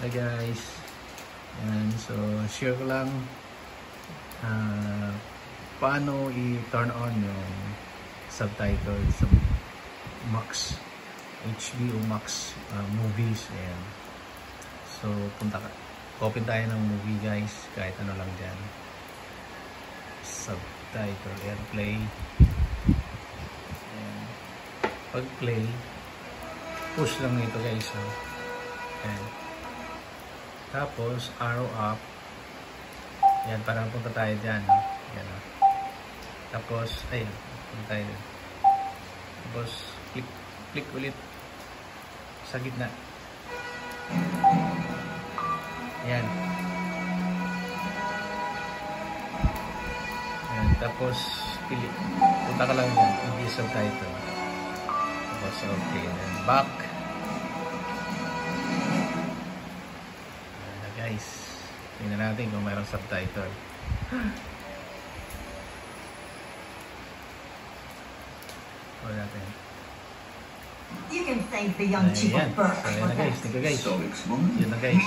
Hi guys. Ayan, so share ko lang paano i-turn on yung subtitle sa Max, HBO Max movies. Ayan. So open tayo ng movie guys, kahit ano lang dyan. Subtitle, airplay. Ayan. Pag play, push lang nito guys. So, ayan. Tapos arrow up. Yan, parang punta tayo dyan. Yan, tapos, ayun, punta tayo dyan. Tapos, click ulit sa gitna. Yan. Yan, tapos, pili. Punta ka lang dyan, hindi subtitle. Tapos, okay. Then, back. Guys, tingnan natin kung mayroong subtitle. Wala natin. You can thank the young chief of birth. So, yan na guys. Thank you guys. Yan na guys.